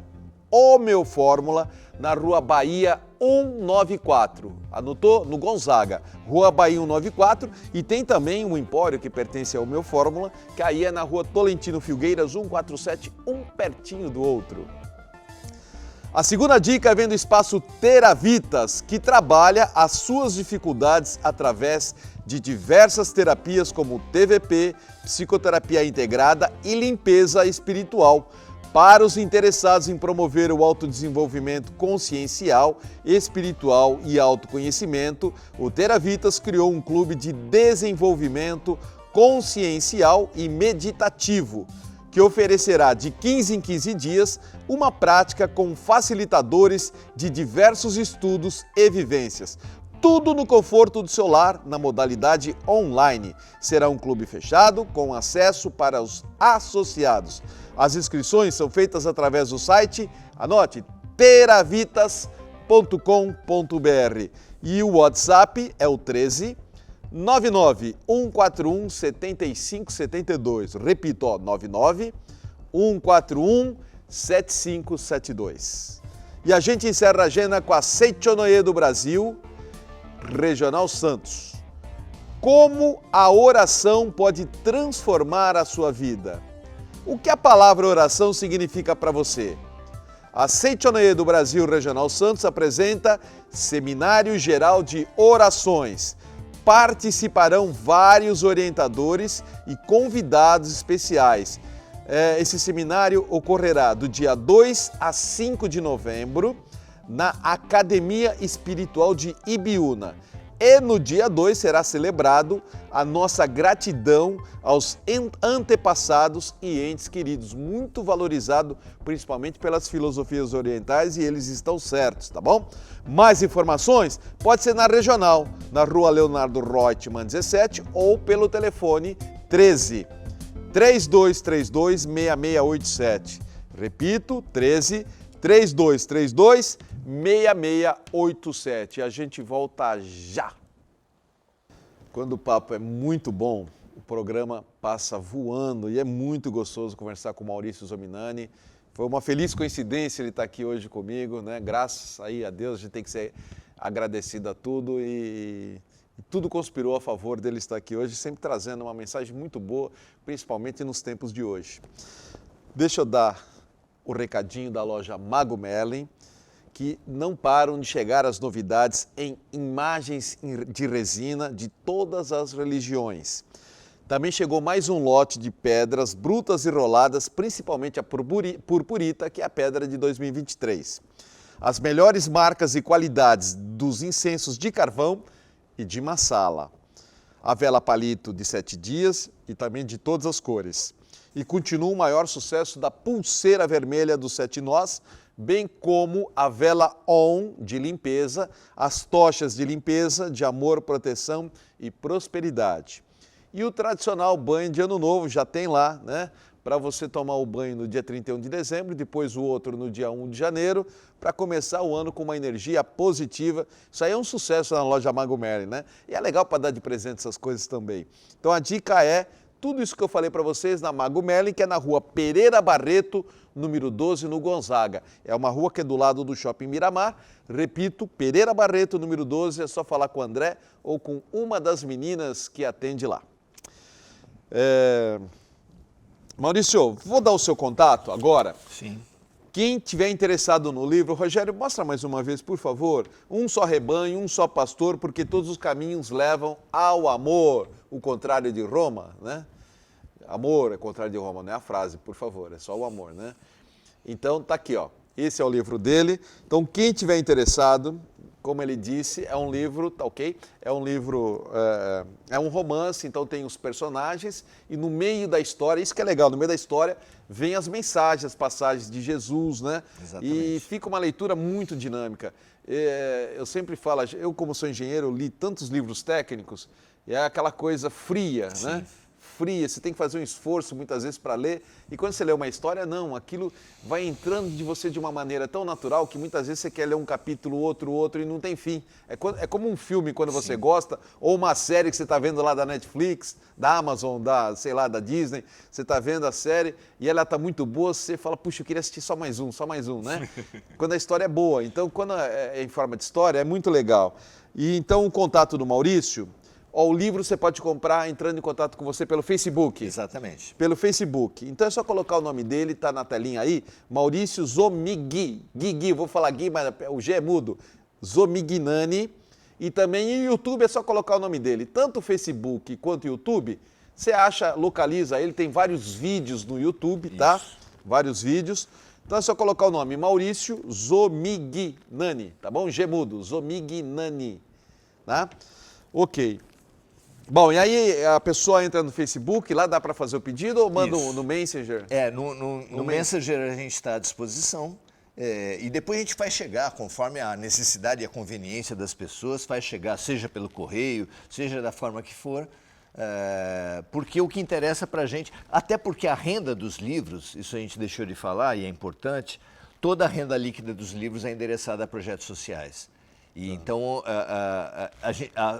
Homeofórmula, na Rua Bahia 194. Anotou? No Gonzaga, Rua Bahia 194. E tem também um empório que pertence ao Homeofórmula, que aí é na Rua Tolentino Filgueiras 147, um pertinho do outro. A segunda dica vem do espaço Teravitas, que trabalha as suas dificuldades através de diversas terapias como TVP, psicoterapia integrada e limpeza espiritual. Para os interessados em promover o autodesenvolvimento consciencial, espiritual e autoconhecimento, o Teravitas criou um clube de desenvolvimento consciencial e meditativo, que oferecerá de 15 em 15 dias uma prática com facilitadores de diversos estudos e vivências. Tudo no conforto do seu lar, na modalidade online. Será um clube fechado, com acesso para os associados. As inscrições são feitas através do site, anote, teravitas.com.br. E o WhatsApp é o 13 99 141 7572. Repito, 99 141 7572. E a gente encerra a agenda com a Seichonoye do Brasil, Regional Santos. Como a oração pode transformar a sua vida? O que a palavra oração significa para você? A Seichonoye do Brasil Regional Santos apresenta Seminário Geral de Orações. Participarão vários orientadores e convidados especiais. Esse seminário ocorrerá do dia 2 a 5 de novembro na Academia Espiritual de Ibiúna. E no dia 2 será celebrado a nossa gratidão aos antepassados e entes queridos, muito valorizado principalmente pelas filosofias orientais, e eles estão certos, tá bom? Mais informações pode ser na regional, na Rua Leonardo Reutemann 17 ou pelo telefone 13 3232 6687. Repito, 13 3232 6687. A gente volta já. Quando o papo é muito bom, o programa passa voando e é muito gostoso conversar com o Maurício Zominani. Foi uma feliz coincidência ele estar aqui hoje comigo, né? Graças aí a Deus, a gente tem que ser agradecido a tudo e tudo conspirou a favor dele estar aqui hoje, sempre trazendo uma mensagem muito boa, principalmente nos tempos de hoje. Deixa eu dar o recadinho da loja Mago Merlin, que não param de chegar as novidades em imagens de resina de todas as religiões. Também chegou mais um lote de pedras brutas e roladas, principalmente a purpurita, que é a pedra de 2023. As melhores marcas e qualidades dos incensos de carvão e de massala. A vela palito de 7 dias e também de todas as cores. E continua o maior sucesso da pulseira vermelha dos 7 nós, bem como a vela ON de limpeza, as tochas de limpeza, de amor, proteção e prosperidade. E o tradicional banho de Ano Novo já tem lá, né? Para você tomar o banho no dia 31 de dezembro, depois o outro no dia 1 de janeiro, para começar o ano com uma energia positiva. Isso aí é um sucesso na loja Mago Merlin, né? E é legal para dar de presente essas coisas também. Então a dica é tudo isso que eu falei para vocês na Mago Merlin, que é na rua Pereira Barreto, número 12, no Gonzaga. É uma rua que é do lado do Shopping Miramar. Repito, Pereira Barreto, número 12, é só falar com o André ou com uma das meninas que atende lá. Maurício, vou dar o seu contato agora. Sim. Quem tiver interessado no livro, Rogério, mostra mais uma vez, por favor. Um só rebanho, um só pastor, porque todos os caminhos levam ao amor. O contrário de Roma, né? Amor é contrário de Roma, não é a frase, por favor, é só o amor, né? Então, tá aqui, ó. Esse é o livro dele. Então, quem tiver interessado, como ele disse, é um livro, tá ok? É um livro, é um romance, então tem os personagens e no meio da história, isso que é legal, no meio da história vem as mensagens, as passagens de Jesus, né? Exatamente. E fica uma leitura muito dinâmica. Eu sempre falo, eu como sou engenheiro, li tantos livros técnicos, e é aquela coisa fria, Sim. né? Fria, você tem que fazer um esforço muitas vezes para ler, e quando você lê uma história, não, aquilo vai entrando de você de uma maneira tão natural que muitas vezes você quer ler um capítulo, outro e não tem fim. É como um filme quando você Sim. gosta, ou uma série que você está vendo lá da Netflix, da Amazon, da Disney, você está vendo a série e ela está muito boa, você fala, puxa, eu queria assistir só mais um, né? Quando a história é boa, então quando é em forma de história é muito legal. E então o contato do Maurício, o livro você pode comprar entrando em contato com você pelo Facebook. Exatamente. Pelo Facebook. Então é só colocar o nome dele, tá na telinha aí, Maurício Zomigui. Gui, vou falar Gui, mas o G é mudo. Zomignani. E também no YouTube é só colocar o nome dele. Tanto o Facebook quanto o YouTube, você acha, localiza ele, tem vários vídeos no YouTube, tá? Isso. Vários vídeos. Então é só colocar o nome Maurício Zomignani, tá bom? G mudo, Zomignani, tá? Ok. Bom, e aí a pessoa entra no Facebook, lá dá para fazer o pedido ou manda no Messenger? No Messenger a gente está à disposição e depois a gente vai chegar, conforme a necessidade e a conveniência das pessoas, vai chegar, seja pelo correio, seja da forma que for, porque o que interessa para a gente, até porque a renda dos livros, isso a gente deixou de falar e é importante, toda a renda líquida dos livros é endereçada a projetos sociais. E então,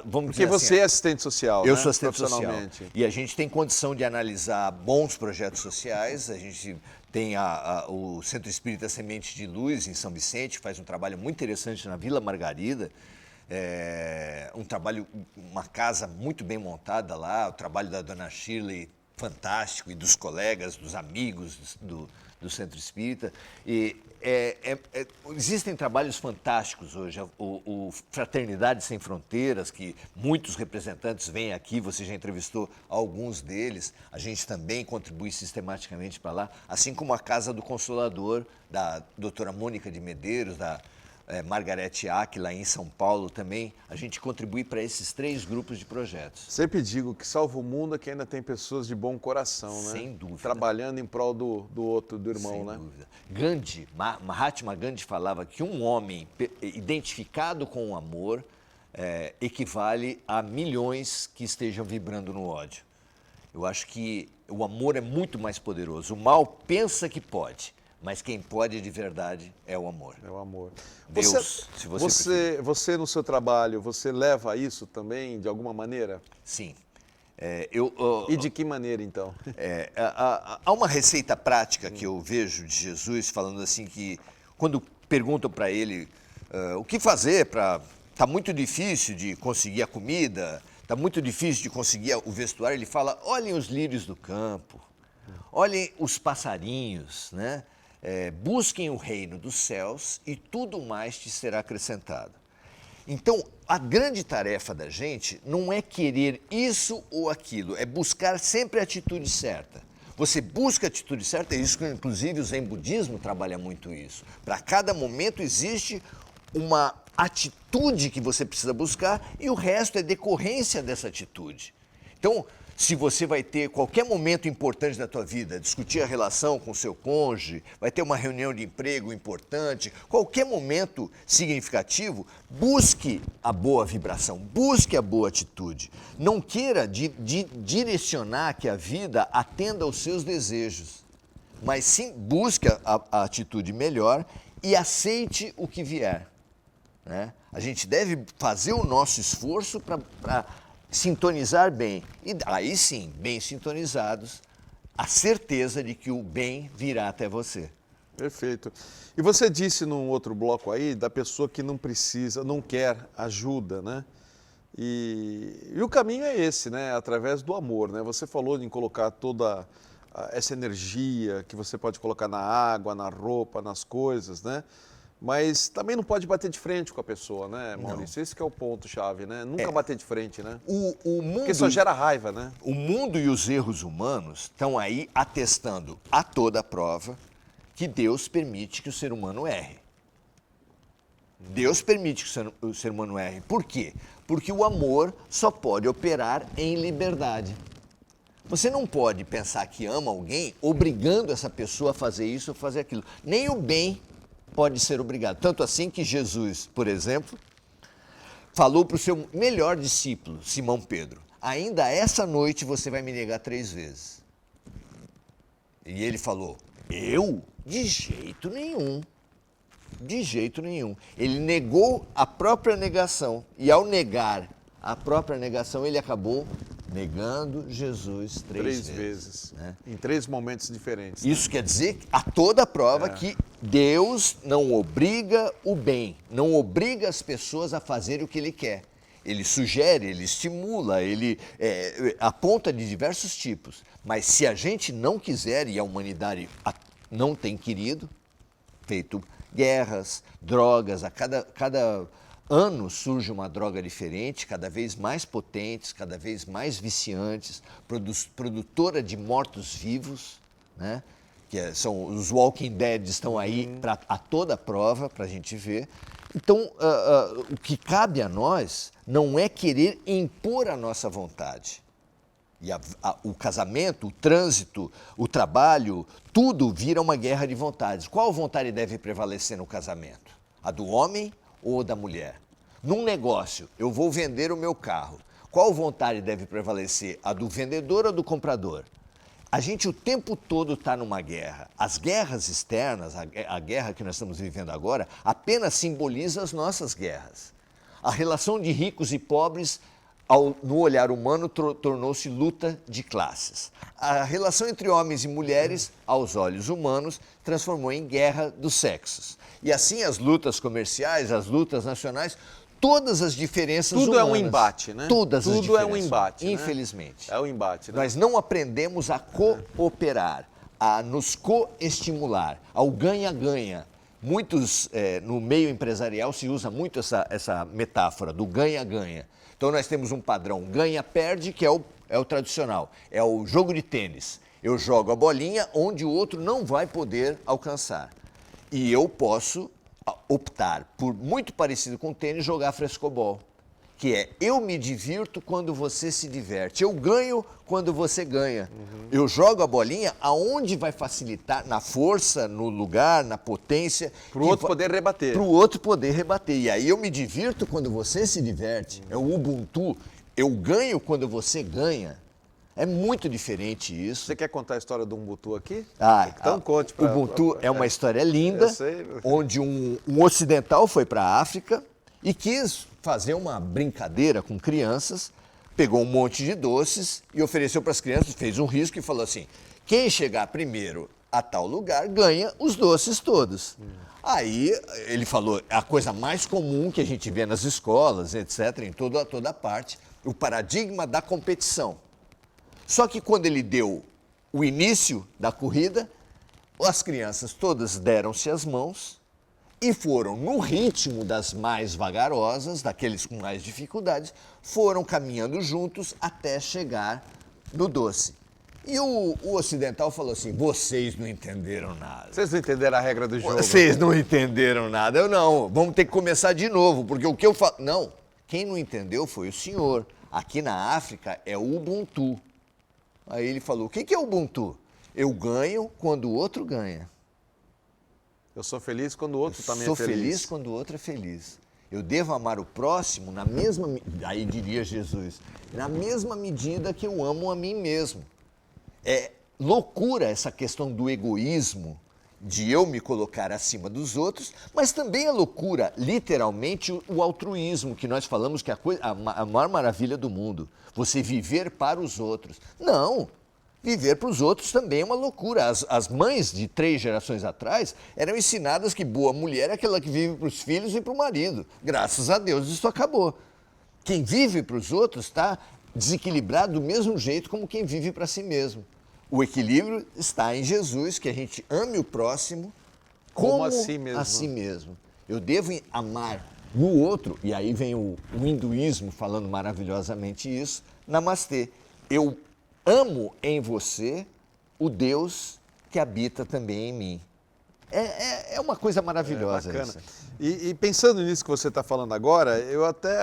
vamos Porque dizer assim... você é assistente social, Eu né? sou assistente social. Profissionalmente. E a gente tem condição de analisar bons projetos sociais. A gente tem o Centro Espírita Semente de Luz, em São Vicente, que faz um trabalho muito interessante na Vila Margarida. Uma casa muito bem montada lá, o trabalho da dona Shirley, fantástico, e dos colegas, dos amigos do Centro Espírita. E existem trabalhos fantásticos hoje. O Fraternidade Sem Fronteiras, que muitos representantes vêm aqui, você já entrevistou alguns deles. A gente também contribui sistematicamente para lá, assim como a Casa do Consolador, da doutora Mônica de Medeiros, da Margarete Áquila, em São Paulo também. A gente contribui para esses 3 grupos de projetos. Sempre digo que salva o mundo é que ainda tem pessoas de bom coração, né? Sem dúvida. Trabalhando em prol do outro, do irmão, Sem né? dúvida. Gandhi, Mahatma Gandhi falava que um homem identificado com o amor equivale a milhões que estejam vibrando no ódio. Eu acho que o amor é muito mais poderoso. O mal pensa que pode, mas quem pode de verdade é o amor. É o amor. Deus, se você você no seu trabalho, você leva isso também de alguma maneira? Sim. E de que maneira, então? Há uma receita prática que eu vejo de Jesus falando assim que, quando perguntam para ele o que fazer para... Está muito difícil de conseguir a comida, está muito difícil de conseguir o vestuário, ele fala, olhem os lírios do campo, olhem os passarinhos, né? Busquem o reino dos céus e tudo mais te será acrescentado. Então, a grande tarefa da gente não é querer isso ou aquilo, é buscar sempre a atitude certa. Você busca a atitude certa, é isso que inclusive o Zen Budismo trabalha muito isso. Para cada momento existe uma atitude que você precisa buscar e o resto é decorrência dessa atitude. Então, se você vai ter qualquer momento importante da tua vida, discutir a relação com o seu cônjuge, vai ter uma reunião de emprego importante, qualquer momento significativo, busque a boa vibração, busque a boa atitude. Não queira direcionar que a vida atenda aos seus desejos, mas sim busque a atitude melhor e aceite o que vier, né? A gente deve fazer o nosso esforço para sintonizar bem. E aí sim, bem sintonizados, a certeza de que o bem virá até você. Perfeito. E você disse num outro bloco aí da pessoa que não precisa, não quer ajuda, né? E o caminho é esse, né? Através do amor, né? Você falou em colocar toda essa energia que você pode colocar na água, na roupa, nas coisas, né? Mas também não pode bater de frente com a pessoa, né, Maurício? Não. Esse que é o ponto-chave, né? Nunca bater de frente, né? O mundo, porque só gera raiva, né? O mundo e os erros humanos estão aí atestando a toda prova que Deus permite que o ser humano erre. Deus permite que o ser humano erre. Por quê? Porque o amor só pode operar em liberdade. Você não pode pensar que ama alguém obrigando essa pessoa a fazer isso ou fazer aquilo. Nem o bem pode ser obrigado. Tanto assim que Jesus, por exemplo, falou para o seu melhor discípulo, Simão Pedro, ainda essa noite você vai me negar 3 vezes. E ele falou, eu? De jeito nenhum. De jeito nenhum. Ele negou a própria negação. E ao negar a própria negação, ele acabou negando Jesus 3 vezes. Né? Em 3 momentos diferentes. Isso quer dizer, a toda prova, que Deus não obriga o bem, não obriga as pessoas a fazerem o que Ele quer. Ele sugere, ele estimula, ele aponta de diversos tipos. Mas se a gente não quiser, e a humanidade não tem querido, feito guerras, drogas, a cada ano surge uma droga diferente, cada vez mais potentes, cada vez mais viciantes, produtora de mortos-vivos, né? São os Walking Dead, estão aí a toda prova para a gente ver. Então, o que cabe a nós não é querer impor a nossa vontade. E o casamento, o trânsito, o trabalho, tudo vira uma guerra de vontades. Qual vontade deve prevalecer no casamento? A do homem ou da mulher? Num negócio, eu vou vender o meu carro. Qual vontade deve prevalecer? A do vendedor ou do comprador? A gente o tempo todo está numa guerra. As guerras externas, a guerra que nós estamos vivendo agora, apenas simboliza as nossas guerras. A relação de ricos e pobres, no olhar humano, tornou-se luta de classes. A relação entre homens e mulheres, aos olhos humanos, transformou em guerra dos sexos. E assim as lutas comerciais, as lutas nacionais, todas as diferenças Tudo humanas. é um embate, né? Todas as Tudo diferenças. é um embate, infelizmente. É um embate, né? Nós não aprendemos a cooperar, a nos coestimular, ao ganha-ganha. Muitos, no meio empresarial, se usa muito essa metáfora do ganha-ganha. Então, nós temos um padrão ganha-perde, que é o tradicional, é o jogo de tênis. Eu jogo a bolinha onde o outro não vai poder alcançar. E eu posso optar por, muito parecido com o tênis, jogar frescobol, que é eu me divirto quando você se diverte, eu ganho quando você ganha. Eu jogo a bolinha aonde vai facilitar, na força, no lugar, na potência. Para o outro poder rebater. Para o outro poder rebater. E aí eu me divirto quando você se diverte. É o Ubuntu. Eu ganho quando você ganha. É muito diferente isso. Você quer contar a história do Ubuntu aqui? Ah, então conte. O Ubuntu é uma história linda, onde um ocidental foi para a África e quis fazer uma brincadeira com crianças, pegou um monte de doces e ofereceu para as crianças, fez um risco e falou assim, quem chegar primeiro a tal lugar ganha os doces todos. Aí ele falou, a coisa mais comum que a gente vê nas escolas, etc., em toda parte, o paradigma da competição. Só que quando ele deu o início da corrida, as crianças todas deram-se as mãos e foram no ritmo das mais vagarosas, daqueles com mais dificuldades, foram caminhando juntos até chegar no doce. E o ocidental falou assim, vocês não entenderam nada. Vocês não entenderam a regra do jogo? Vocês não entenderam nada. Eu não, vamos ter que começar de novo, porque o que eu falo... Não, quem não entendeu foi o senhor. Aqui na África é o Ubuntu. Aí ele falou, o que é Ubuntu? Eu ganho quando o outro ganha. Eu sou feliz quando o outro também é feliz. Sou feliz quando o outro é feliz. Eu devo amar o próximo na mesma... Aí diria Jesus, na mesma medida que eu amo a mim mesmo. É loucura essa questão do egoísmo, de eu me colocar acima dos outros, mas também é loucura, literalmente, o altruísmo, que nós falamos que é a maior maravilha do mundo. Você viver para os outros. Não, viver para os outros também é uma loucura. As mães de 3 gerações atrás eram ensinadas que boa mulher é aquela que vive para os filhos e para o marido. Graças a Deus isso acabou. Quem vive para os outros está desequilibrado do mesmo jeito como quem vive para si mesmo. O equilíbrio está em Jesus, que a gente ame o próximo como a si mesmo. A si mesmo. Eu devo amar no outro, e aí vem o hinduísmo falando maravilhosamente isso, Namastê. Eu amo em você o Deus que habita também em mim. É uma coisa maravilhosa isso. E pensando nisso que você está falando agora,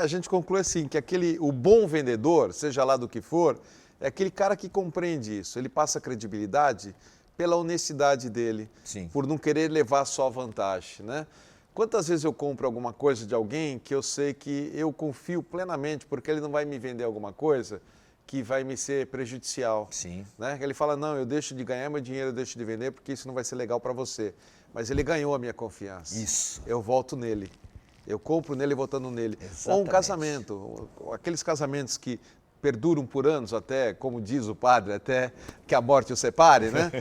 a gente conclui assim, que o bom vendedor, seja lá do que for, é aquele cara que compreende isso. Ele passa credibilidade pela honestidade dele, Sim. por não querer levar só vantagem, né? Quantas vezes eu compro alguma coisa de alguém que eu sei que eu confio plenamente, porque ele não vai me vender alguma coisa que vai me ser prejudicial. Sim. Né? Ele fala, não, eu deixo de ganhar meu dinheiro, eu deixo de vender, porque isso não vai ser legal para você. Mas ele ganhou a minha confiança. Isso. Eu volto nele. Eu compro nele voltando nele. Exatamente. Ou um casamento, aqueles casamentos que perduram por anos até, como diz o padre, até que a morte o separe, né?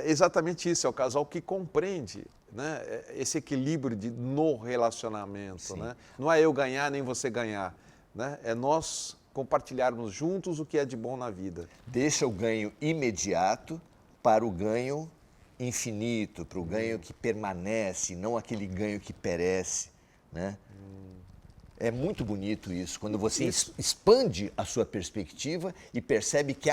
Exatamente isso, é o casal que compreende, né, esse equilíbrio no relacionamento. Né? Não é eu ganhar nem você ganhar, né? É nós compartilharmos juntos o que é de bom na vida. Deixa o ganho imediato para o ganho infinito, para o ganho que permanece, não aquele ganho que perece, né? É muito bonito isso, quando você expande a sua perspectiva e percebe que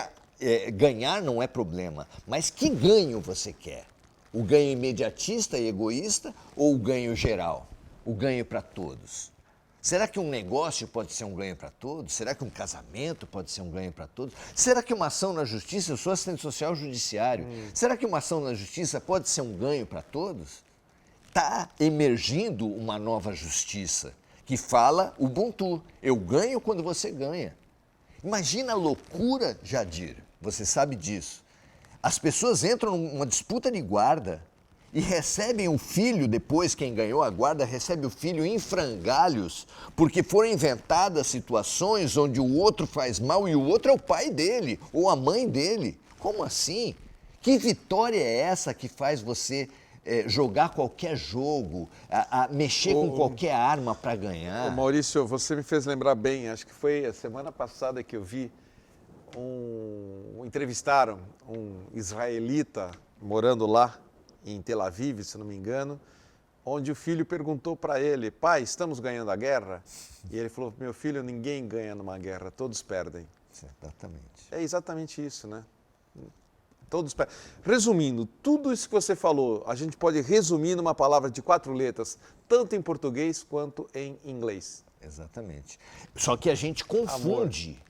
ganhar não é problema, mas que ganho você quer? O ganho imediatista e egoísta ou o ganho geral? O ganho para todos? Será que um negócio pode ser um ganho para todos? Será que um casamento pode ser um ganho para todos? Será que uma ação na justiça, eu sou assistente social judiciário, será que uma ação na justiça pode ser um ganho para todos? Está emergindo uma nova justiça que fala Ubuntu, eu ganho quando você ganha. Imagina a loucura, Jadir, Você sabe disso. As pessoas entram numa disputa de guarda e recebem o filho depois, quem ganhou a guarda recebe o filho em frangalhos, porque foram inventadas situações onde o outro faz mal e o outro é o pai dele ou a mãe dele. Como assim? Que vitória é essa que faz você jogar qualquer jogo, mexer com qualquer arma para ganhar? Ô Maurício, você me fez lembrar bem, acho que foi a semana passada que eu vi, entrevistaram um israelita morando lá em Tel Aviv, se não me engano, onde o filho perguntou para ele, pai, estamos ganhando a guerra? E ele falou, meu filho, ninguém ganha numa guerra, todos perdem. Exatamente. É exatamente isso, né? Todos perdem. Resumindo, tudo isso que você falou, a gente pode resumir numa palavra de 4 letras, tanto em português quanto em inglês. Exatamente. Só que a gente confunde. Amor.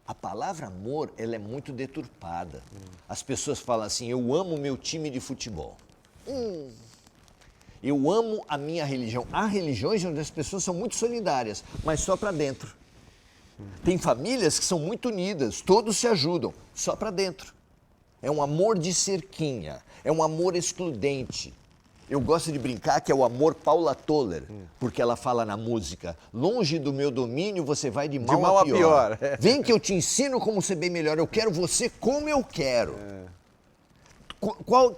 A palavra amor, ela é muito deturpada. As pessoas falam assim, eu amo meu time de futebol. Eu amo a minha religião. Há religiões onde as pessoas são muito solidárias, mas só para dentro. Tem famílias que são muito unidas, todos se ajudam, só para dentro. É um amor de cerquinha, é um amor excludente. Eu gosto de brincar que é o amor Paula Toller, porque ela fala na música, longe do meu domínio você vai de mal a pior. Vem que eu te ensino como ser bem melhor, eu quero você como eu quero.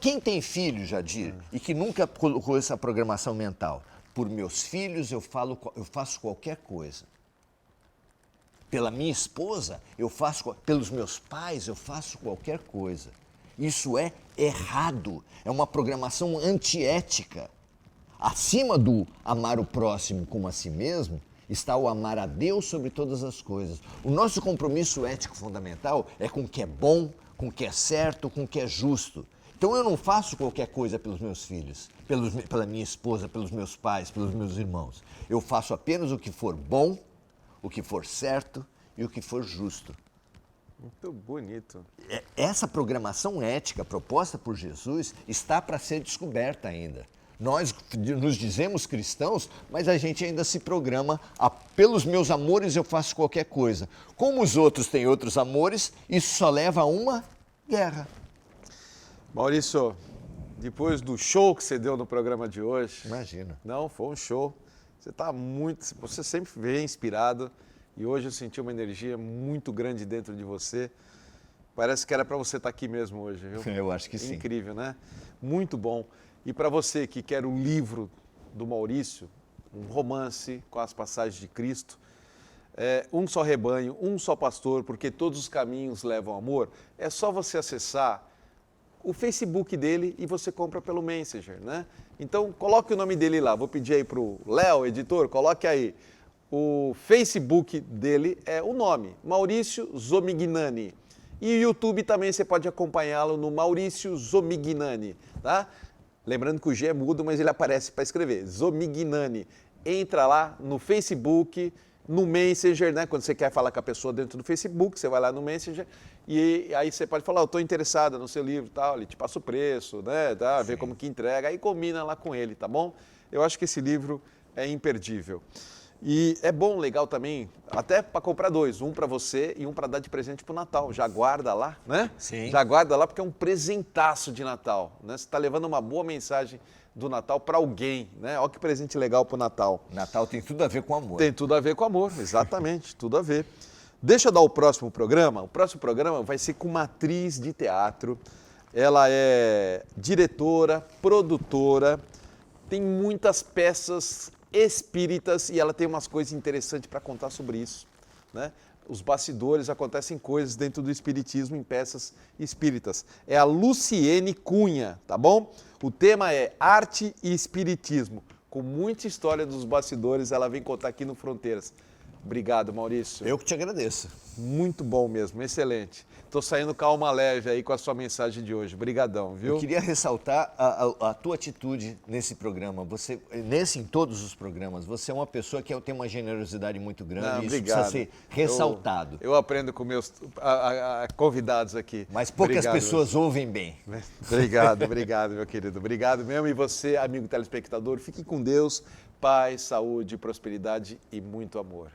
Quem tem filho, Jadir, e que nunca colocou essa programação mental? Por meus filhos eu faço qualquer coisa. Pela minha esposa, pelos meus pais, eu faço qualquer coisa. Isso é errado, é uma programação antiética. Acima do amar o próximo como a si mesmo, está o amar a Deus sobre todas as coisas. O nosso compromisso ético fundamental é com o que é bom, com o que é certo, com o que é justo. Então eu não faço qualquer coisa pelos meus filhos, pela minha esposa, pelos meus pais, pelos meus irmãos. Eu faço apenas o que for bom, o que for certo e o que for justo. Muito bonito. Essa programação ética proposta por Jesus está para ser descoberta ainda. Nós nos dizemos cristãos, mas a gente ainda se programa pelos meus amores eu faço qualquer coisa. Como os outros têm outros amores, isso só leva a uma guerra. Maurício, depois do show que você deu no programa de hoje... Imagina. Não, foi um show. Você sempre vem inspirado e hoje eu senti uma energia muito grande dentro de você. Parece que era para você estar aqui mesmo hoje, viu? Eu acho que sim. Incrível, né? Muito bom. E para você que quer o livro do Maurício, um romance com as passagens de Cristo, um só rebanho, um só pastor, porque todos os caminhos levam ao amor, é só você acessar o Facebook dele e você compra pelo Messenger, né? Então, coloque o nome dele lá. Vou pedir aí para o Léo, editor, coloque aí. O Facebook dele é o nome, Maurício Zomignani. E o YouTube também você pode acompanhá-lo no Maurício Zomignani, tá? Lembrando que o G é mudo, mas ele aparece para escrever, Zomignani. Entra lá no Facebook, no Messenger, né? Quando você quer falar com a pessoa dentro do Facebook, você vai lá no Messenger e aí você pode falar, eu estou interessado no seu livro e tal, ele te passa o preço, né? Tá? Vê como que entrega, aí combina lá com ele, tá bom? Eu acho que esse livro é imperdível. E é bom, legal também, até para comprar 2, um para você e um para dar de presente para o Natal. Já guarda lá, né? Sim. Já guarda lá porque é um presentaço de Natal, né? Você está levando uma boa mensagem do Natal para alguém, né? Olha que presente legal para o Natal. Natal tem tudo a ver com amor. Tem tudo a ver com amor, exatamente, tudo a ver. Deixa eu dar o próximo programa. O próximo programa vai ser com uma atriz de teatro. Ela é diretora, produtora, tem muitas peças espíritas e ela tem umas coisas interessantes para contar sobre isso, né? Os bastidores, acontecem coisas dentro do espiritismo em peças espíritas. É a Luciene Cunha, tá bom? O tema é arte e espiritismo. Com muita história dos bastidores, ela vem contar aqui no Fronteiras. Obrigado, Maurício. Eu que te agradeço. Muito bom mesmo, excelente. Estou saindo calma leve aí com a sua mensagem de hoje. Obrigadão, viu? Eu queria ressaltar a tua atitude nesse programa. Você, em todos os programas, você é uma pessoa que tem uma generosidade muito grande. Não, e isso obrigado. precisa ser ressaltado. Eu aprendo com meus convidados aqui. Mas poucas Obrigado, pessoas ouvem bem. Obrigado, meu querido. Obrigado mesmo. E você, amigo telespectador, fique com Deus, paz, saúde, prosperidade e muito amor.